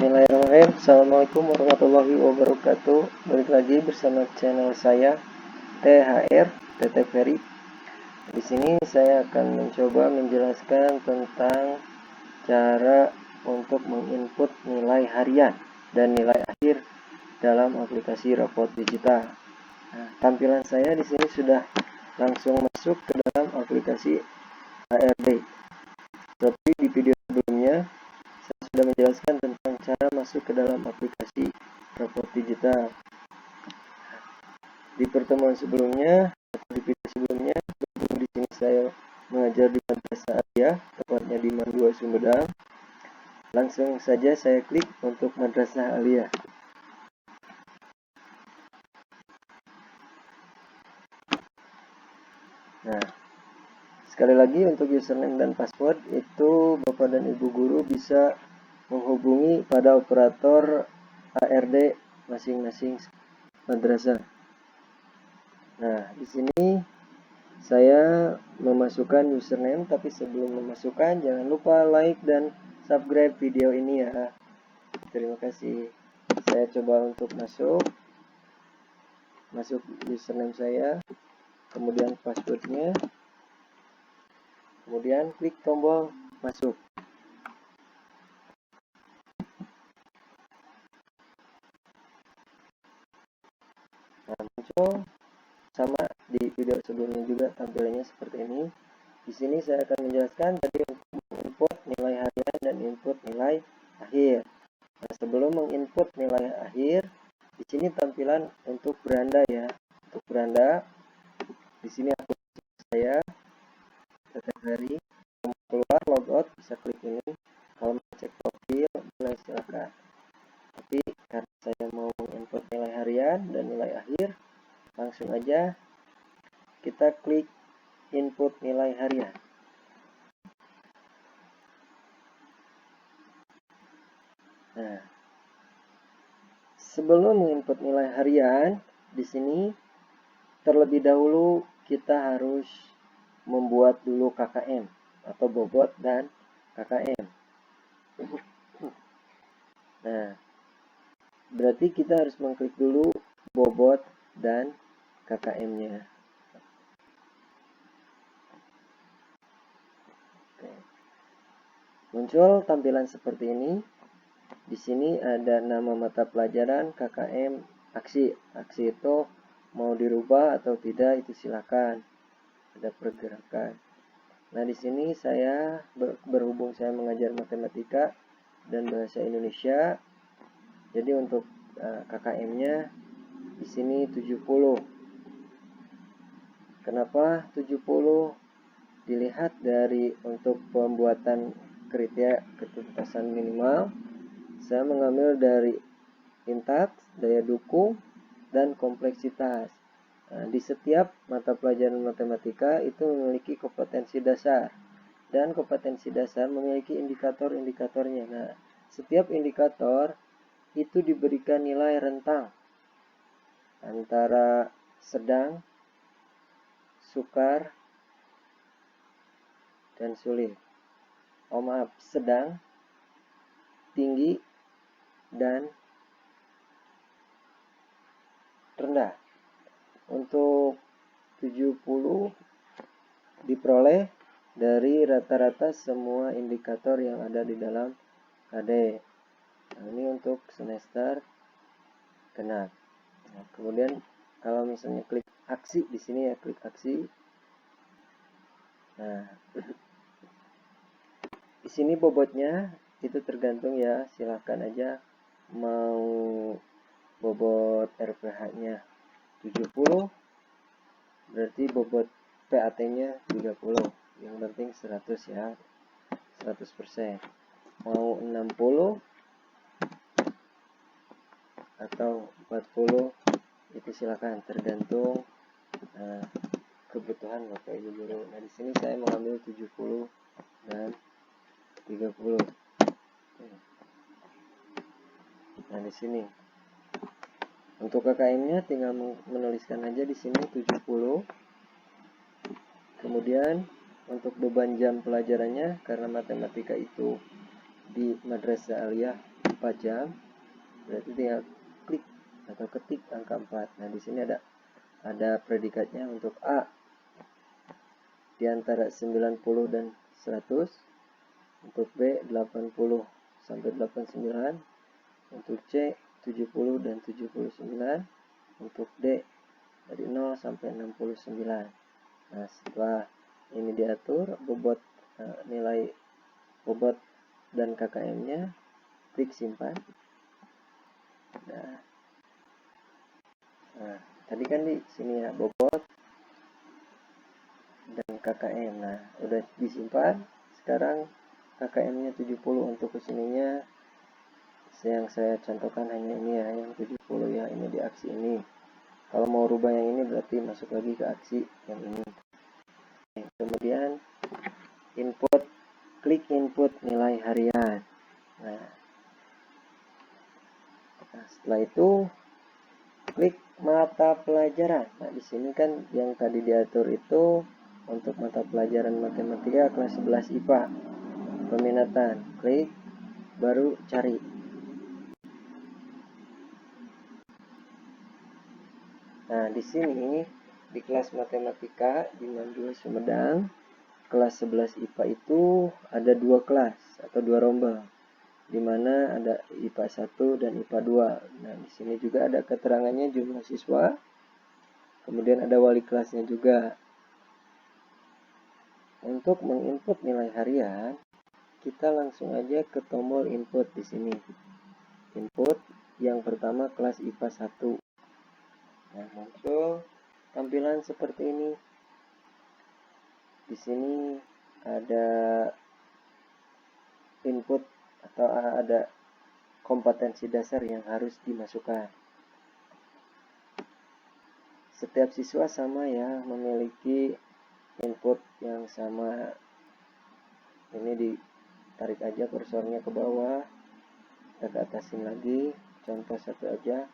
Bismillahirrahmanirrahim. Assalamualaikum warahmatullahi wabarakatuh. Balik lagi bersama channel saya THR TT Ferry. Di sini saya akan mencoba menjelaskan tentang cara untuk menginput nilai harian dan nilai akhir dalam aplikasi rapot digital. Nah, tampilan saya di sini sudah langsung masuk ke dalam aplikasi HRD. Seperti di video sebelumnya saya sudah menjelaskan tentang cara masuk ke dalam aplikasi rapot digital. Di pertemuan sebelumnya atau di video sebelumnya, di sini saya mengajar di Madrasah Aliyah, tepatnya di Mandua Sumedang. Langsung saja saya klik untuk Madrasah Aliyah. Nah, sekali lagi untuk username dan password itu Bapak dan Ibu guru bisa menghubungi pada operator HRD masing-masing madrasah. Nah, di sini saya memasukkan username, tapi sebelum memasukkan jangan lupa like dan subscribe video ini ya. Terima kasih. Saya coba untuk masuk username saya, kemudian passwordnya, kemudian klik tombol masuk. Nah, muncul sama di video sebelumnya juga tampilannya seperti ini. Di sini saya akan menjelaskan tadi untuk menginput nilai harian dan input nilai akhir. Nah, sebelum menginput nilai akhir, di sini tampilan untuk beranda ya. Untuk beranda, di sini akun saya setiap hari. Kalau keluar logout bisa klik ini. Kalau mau cek profil boleh silakan. Tapi karena saya mau menginput nilai harian dan nilai akhir, langsung aja kita klik input nilai harian. Nah, sebelum menginput nilai harian, di sini terlebih dahulu kita harus membuat dulu KKM atau bobot dan KKM. Nah, berarti kita harus mengklik dulu bobot dan KKM-nya. Muncul tampilan seperti ini. Di sini ada nama mata pelajaran, KKM, aksi. Aksi itu mau dirubah atau tidak itu silakan. Ada pergerakan. Nah, di sini saya berhubung saya mengajar matematika dan bahasa Indonesia. Jadi untuk KKM-nya di sini 70. Kenapa 70? Dilihat dari untuk pembuatan kriteria ketuntasan minimal, saya mengambil dari intaks, daya dukung, dan kompleksitas. Nah, di setiap mata pelajaran matematika itu memiliki kompetensi dasar, dan kompetensi dasar memiliki indikator-indikatornya. Nah, setiap indikator itu diberikan nilai rentang antara sedang, sukar, dan sulit. Sedang, tinggi, dan rendah. Untuk 70 diperoleh dari rata-rata semua indikator yang ada di dalam KD. Nah, ini untuk semester genap. Nah, kemudian kalau misalnya klik aksi di sini ya, klik aksi. Nah, di sini bobotnya itu tergantung ya, silahkan aja mau bobot RPH-nya 70, berarti bobot PAT-nya 30. Yang penting 100 ya, 100%. Mau 60 atau 40 itu silakan, tergantung kebutuhan Bapak Ibu guru. Nah, di sini saya mengambil 70 dan 30. Nah, di sini untuk KKM-nya tinggal menuliskan aja di sini 70. Kemudian untuk beban jam pelajarannya, karena matematika itu di Madrasah Aliyah 24 jam, berarti tinggal klik atau ketik angka 4. Nah, di sini ada predikatnya untuk A di antara 90 dan 100, untuk B 80 sampai 89, untuk C 70 dan 79, untuk D dari 0 sampai 69. Nah, setelah ini diatur nilai bobot dan KKM-nya, klik simpan. Nah, tadi kan di sini ya bobot dan KKM. Nah, udah disimpan. Sekarang KKM-nya 70, untuk kesininya yang saya contohkan hanya ini ya, yang 70 ya, ini di aksi ini. Kalau mau rubah yang ini berarti masuk lagi ke aksi yang ini. Kemudian klik input nilai harian. Nah, setelah itu klik mata pelajaran. Nah, di sini kan yang tadi diatur itu untuk mata pelajaran matematika kelas 11 IPA. Peminatan, klik, baru cari. Nah, di sini di kelas matematika di Mandua Sumedang kelas 11 IPA itu ada 2 kelas atau 2 rombel, di mana ada IPA 1 dan IPA 2. Nah, di sini juga ada keterangannya jumlah siswa, kemudian ada wali kelasnya juga. Untuk menginput nilai harian, kita langsung aja ke tombol input di sini. Input yang pertama kelas IPA 1. Nah, muncul tampilan seperti ini. Di sini ada input atau ada kompetensi dasar yang harus dimasukkan. Setiap siswa sama ya, memiliki input yang sama. Ini ditarik aja kursornya ke bawah, kita ke atasin lagi, contoh satu aja.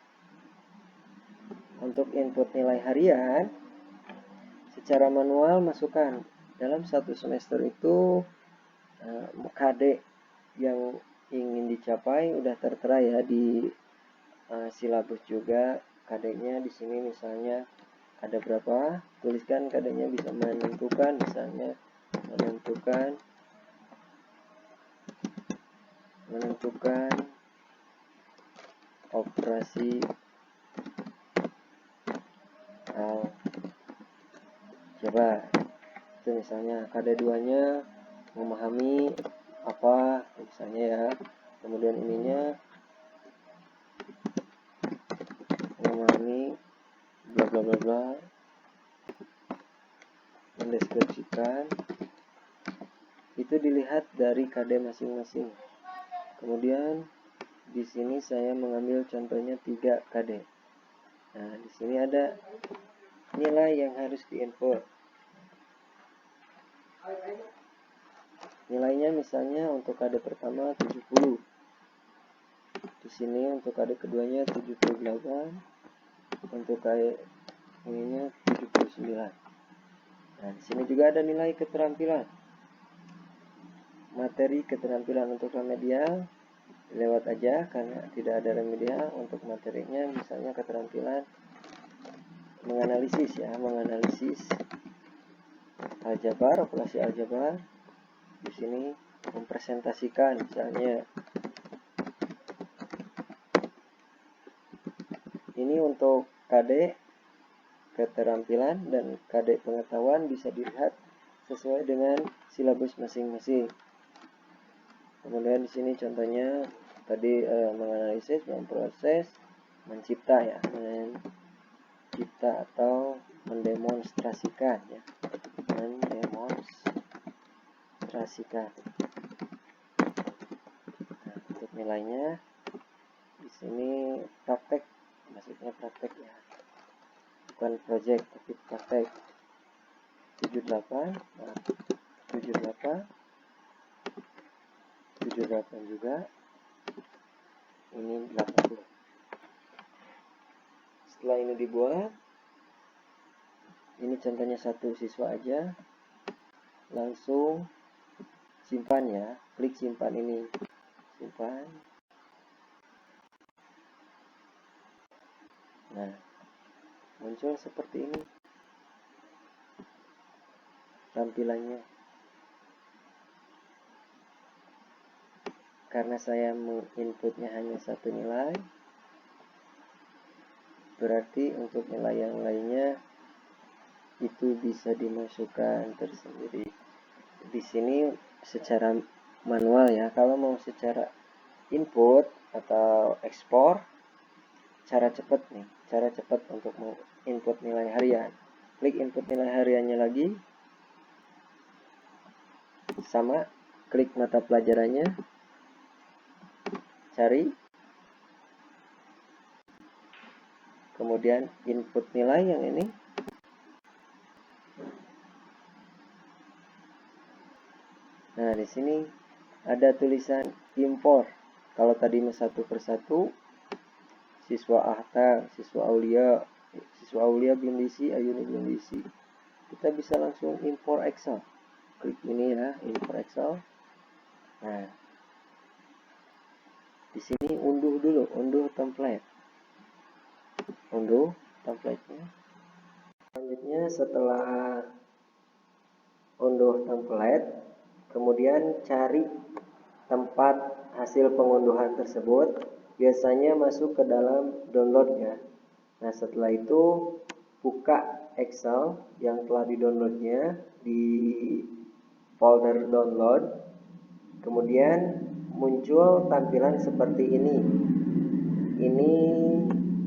Untuk input nilai harian, secara manual masukkan. Dalam satu semester itu KD yang ingin dicapai udah tertera ya di silabus juga. KD-nya di sini misalnya ada berapa, tuliskan KD-nya, bisa menentukan misalnya menentukan operasi aljabar. Itu misalnya KD2-nya memahami apa misalnya ya. Kemudian ininya memahami bla bla bla bla, mendeskripsikan. Itu dilihat dari KD masing-masing. Kemudian di sini saya mengambil contohnya 3 KD. Nah, di sini ada nilai yang harus diinput. Nilainya misalnya untuk KD pertama 70. Di sini untuk KD keduanya 78. Untuk KD ininya 79. Nah, di sini juga ada nilai keterampilan. Materi keterampilan untuk remedial lewat aja karena tidak ada remedial. Untuk materinya misalnya keterampilan menganalisis aljabar, operasi aljabar. Di sini mempresentasikan misalnya. Ini untuk KD keterampilan dan KD pengetahuan bisa dilihat sesuai dengan silabus masing-masing. Kemudian di sini contohnya tadi menganalisis, memproses, mencipta ya, mencipta atau mendemonstrasikan ya, mendemonstrasikan. Nah, untuk nilainya di sini praktek, maksudnya praktek ya, bukan project tapi praktek. 78, nah, 78 juga, ini 80. Setelah ini dibuat, ini contohnya satu siswa aja, langsung simpan ya, klik simpan ini, simpan. Nah, muncul seperti ini tampilannya. Karena saya menginputnya hanya satu nilai, berarti untuk nilai yang lainnya itu bisa dimasukkan tersendiri. Di sini secara manual ya. Kalau mau secara input atau ekspor, cara cepat untuk input nilai harian. Klik input nilai hariannya lagi, sama klik mata pelajarannya, cari, kemudian input nilai yang ini. Nah, di sini ada tulisan import. Kalau tadi satu persatu, siswa Ahta, siswa Aulia belum diisi, Ayuni belum diisi. Kita bisa langsung import Excel. Klik ini ya, import Excel. Nah, di sini unduh dulu, unduh template. Unduh template-nya. Selanjutnya setelah unduh template, kemudian cari tempat hasil pengunduhan tersebut. Biasanya masuk ke dalam download-nya. Nah, setelah itu buka Excel yang telah di-downloadnya di folder download. Kemudian muncul tampilan seperti ini. Ini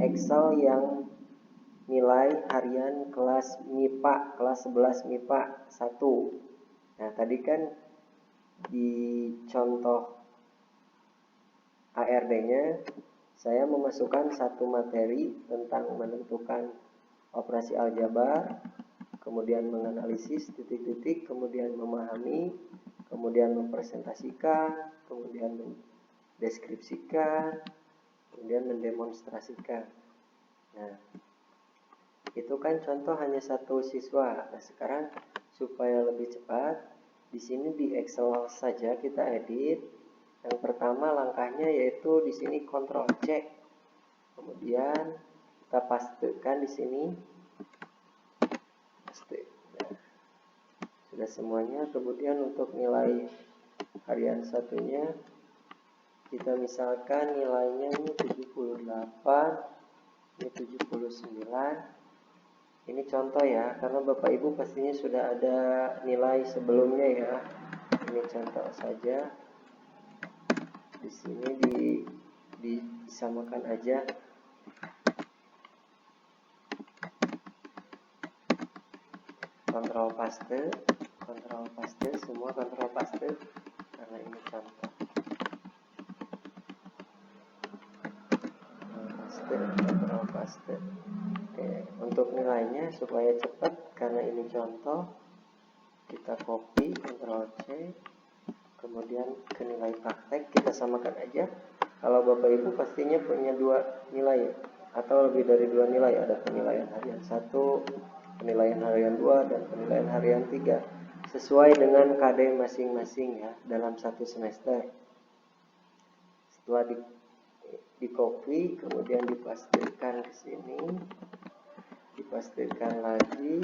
Excel yang nilai harian kelas MIPA, kelas 11 MIPA 1. Nah, tadi kan di contoh ARD-nya saya memasukkan satu materi tentang menentukan operasi aljabar, kemudian menganalisis titik-titik, kemudian memahami, kemudian mempresentasikan, kemudian mendeskripsikan, kemudian mendemonstrasikan. Nah, itu kan contoh hanya satu siswa. Nah, sekarang supaya lebih cepat, di sini di Excel saja kita edit. Yang pertama langkahnya yaitu di sini Ctrl C. Kemudian kita pastekan di sini. Paste. Nah, sudah semuanya. Kemudian untuk nilai harian satunya kita misalkan nilainya ini 78, ini 79. Ini contoh ya, karena Bapak Ibu pastinya sudah ada nilai sebelumnya ya. Ini contoh saja. Di sini disamakan aja. Kontrol paste, semua kontrol paste karena ini contoh. Kontrol paste. Oke, untuk nilainya supaya cepat karena ini contoh, kita copy Ctrl C. Kemudian ke nilai praktek kita samakan aja. Kalau Bapak Ibu pastinya punya dua nilai ya, atau lebih dari dua nilai. Ada penilaian harian 1, penilaian harian 2, dan penilaian harian 3. Sesuai dengan KD masing-masing ya dalam satu semester. Setelah di copy, kemudian dipastikan ke sini, dipastikan lagi,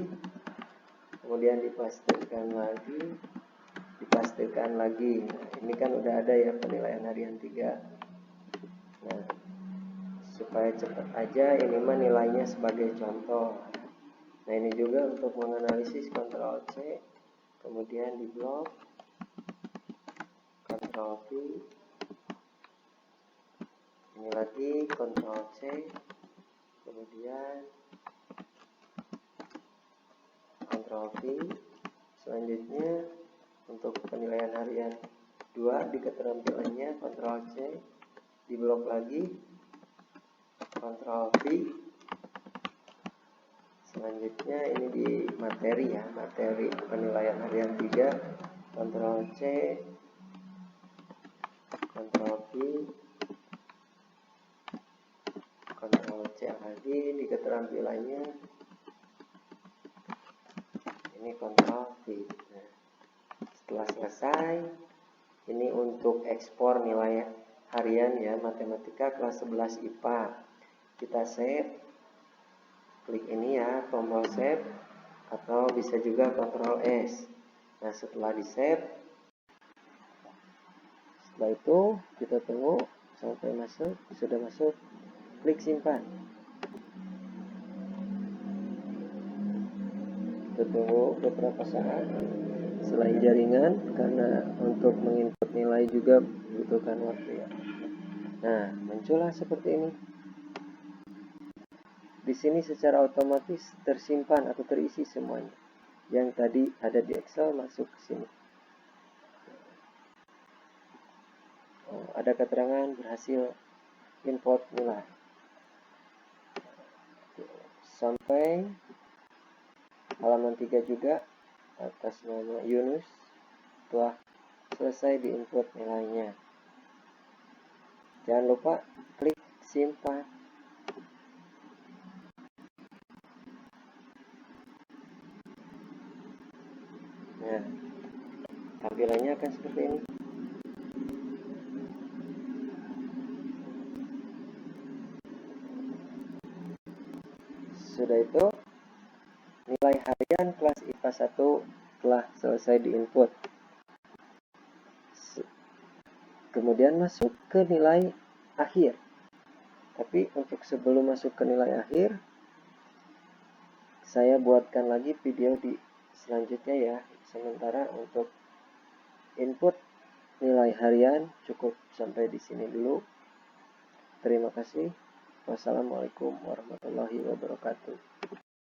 kemudian dipastikan lagi. Nah, ini kan udah ada ya penilaian harian 3. Nah, supaya cepat aja, ini mah nilainya sebagai contoh. Nah, ini juga untuk menganalisis, Ctrl C, kemudian di blok, Ctrl V, ini lagi Ctrl C, kemudian Ctrl V. Selanjutnya untuk penilaian harian 2 di keterampilannya Ctrl C, di blok lagi Ctrl V. Selanjutnya ini di materi ya, materi penilaian harian 3, Ctrl C, Ctrl V, Ctrl C lagi di keterampilannya, ini Ctrl V. Nah, setelah selesai, ini untuk ekspor nilai harian ya, matematika kelas 11 IPA. Kita save. klik ini ya, tombol save, atau bisa juga Ctrl S. Nah, setelah di save, setelah itu kita tunggu sampai masuk. Sudah masuk, klik simpan. Kita tunggu beberapa saat. Selain jaringan, karena untuk menginput nilai juga membutuhkan waktu ya. Nah, muncullah seperti ini. Di sini secara otomatis tersimpan atau terisi semuanya. Yang tadi ada di Excel masuk ke sini. Ada keterangan berhasil import nilai. Sampai halaman 3 juga, atas nama Yunus, telah selesai diinput nilainya. Jangan lupa klik simpan. Nah, tampilannya akan seperti ini. Sudah itu, nilai harian kelas IPA 1 telah selesai diinput. Kemudian masuk ke nilai akhir. Tapi untuk sebelum masuk ke nilai akhir, saya buatkan lagi video di selanjutnya ya. Sementara untuk input nilai harian cukup sampai di sini dulu. Terima kasih. Wassalamualaikum warahmatullahi wabarakatuh.